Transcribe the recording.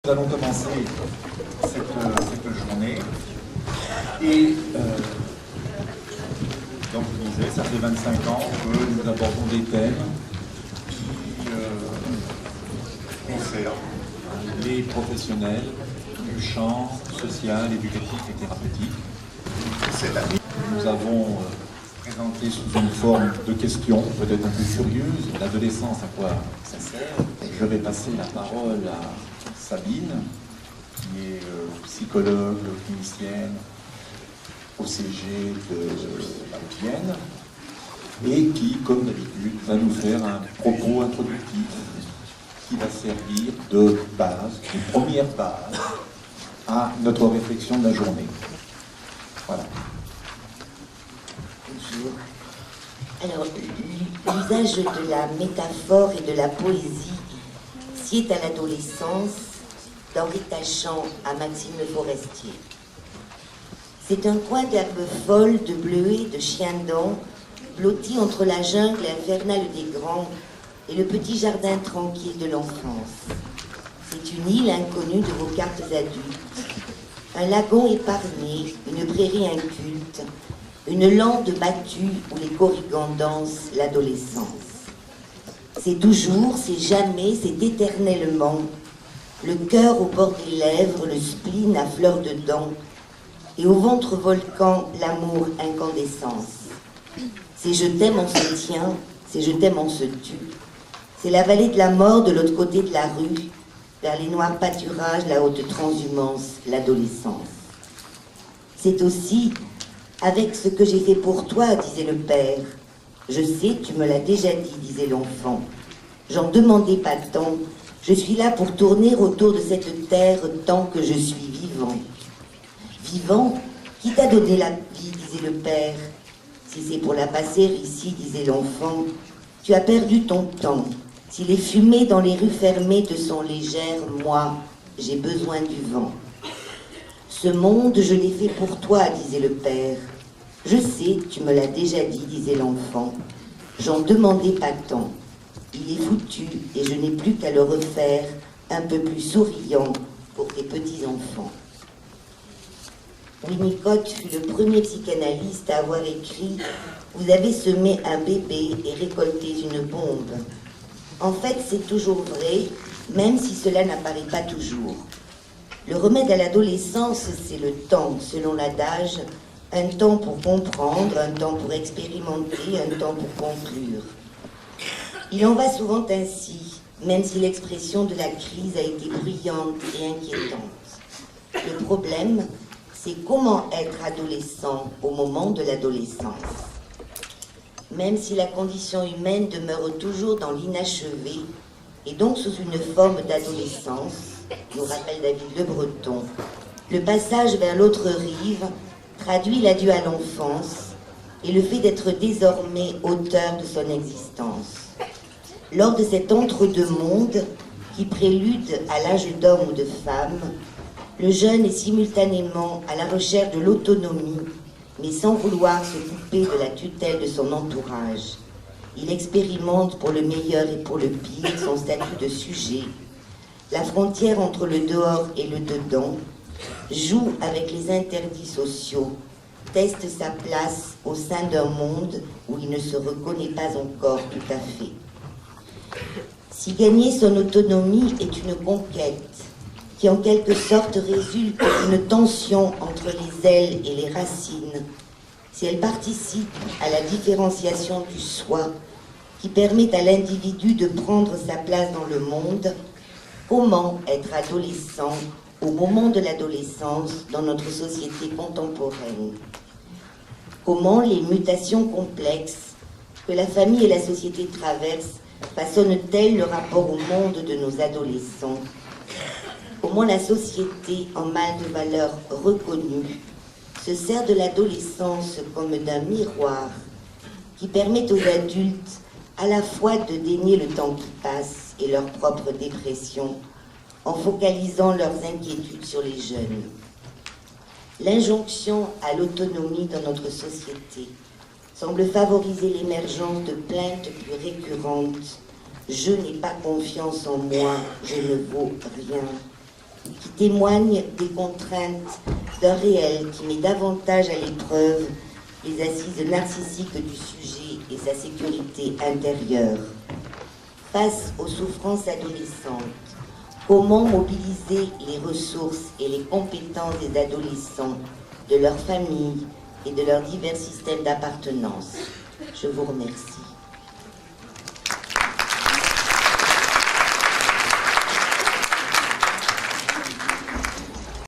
nous allons commencer cette journée. Et donc je disais, ça fait 25 ans que nous abordons des thèmes qui concernent les professionnels du champ social, éducatif et thérapeutique. Cette année, nous avons présenté sous une forme de questions, peut-être un peu curieuse, l'adolescence, à quoi ça sert. Je vais passer la parole à Sabine, qui est psychologue, clinicienne au CG de la Haute-Vienne, et qui, comme d'habitude, va nous faire un propos introductif qui va servir de base, de première base, à notre réflexion de la journée. Voilà. Bonjour. Alors, l'usage de la métaphore et de la poésie sied à l'adolescence, d'Henri Tachant à Maxime Le Forestier. C'est un coin d'herbes folles, de bleuets, de chiens-dents, blotti entre la jungle infernale des grands et le petit jardin tranquille de l'enfance. C'est une île inconnue de vos cartes adultes, un lagon épargné, une prairie inculte, une lande battue où les corrigans dansent l'adolescence. C'est toujours, c'est jamais, c'est éternellement, le cœur au bord des lèvres, le spleen à fleur de dents, et au ventre volcan, l'amour incandescence. C'est je t'aime, on se tient, c'est je t'aime, on se tue. C'est la vallée de la mort de l'autre côté de la rue, vers les noirs pâturages, la haute transhumance, l'adolescence. C'est aussi avec ce que j'ai fait pour toi, disait le père. Je sais, tu me l'as déjà dit, disait l'enfant. J'en demandais pas tant. Je suis là pour tourner autour de cette terre tant que je suis vivant. Vivant, qui t'a donné la vie, disait le père. Si c'est pour la passer ici, disait l'enfant, tu as perdu ton temps. Si les fumées dans les rues fermées te sont légères, moi, j'ai besoin du vent. Ce monde, je l'ai fait pour toi, disait le père. Je sais, tu me l'as déjà dit, disait l'enfant. J'en demandais pas tant. Il est foutu et je n'ai plus qu'à le refaire un peu plus souriant pour tes petits-enfants. Winnicott fut le premier psychanalyste à avoir écrit « Vous avez semé un bébé et récolté une bombe ». En fait, c'est toujours vrai, même si cela n'apparaît pas toujours. Le remède à l'adolescence, c'est le temps, selon l'adage, un temps pour comprendre, un temps pour expérimenter, un temps pour conclure. Il en va souvent ainsi, même si l'expression de la crise a été bruyante et inquiétante. Le problème, c'est comment être adolescent au moment de l'adolescence. Même si la condition humaine demeure toujours dans l'inachevé, et donc sous une forme d'adolescence, nous rappelle David Le Breton, le passage vers l'autre rive traduit l'adieu à l'enfance et le fait d'être désormais auteur de son existence. Lors de cet entre-deux-mondes qui prélude à l'âge d'homme ou de femme, le jeune est simultanément à la recherche de l'autonomie, mais sans vouloir se couper de la tutelle de son entourage. Il expérimente pour le meilleur et pour le pire son statut de sujet, la frontière entre le dehors et le dedans, joue avec les interdits sociaux, teste sa place au sein d'un monde où il ne se reconnaît pas encore tout à fait. Si gagner son autonomie est une conquête, qui en quelque sorte résulte d'une tension entre les ailes et les racines, si elle participe à la différenciation du soi, qui permet à l'individu de prendre sa place dans le monde, comment être adolescent au moment de l'adolescence dans notre société contemporaine? Comment les mutations complexes que la famille et la société traversent façonnent-elles le rapport au monde de nos adolescents? Comment la société, en mal de valeurs reconnues, se sert de l'adolescence comme d'un miroir qui permet aux adultes à la fois de dénier le temps qui passe et leur propre dépression en focalisant leurs inquiétudes sur les jeunes. L'injonction à l'autonomie dans notre société semble favoriser l'émergence de plaintes plus récurrentes. Je n'ai pas confiance en moi, je ne vaux rien. qui témoignent des contraintes d'un réel qui met davantage à l'épreuve les assises narcissiques du sujet et sa sécurité intérieure. Face aux souffrances adolescentes, comment mobiliser les ressources et les compétences des adolescents, de leur famille et de leurs divers systèmes d'appartenance? Je vous remercie.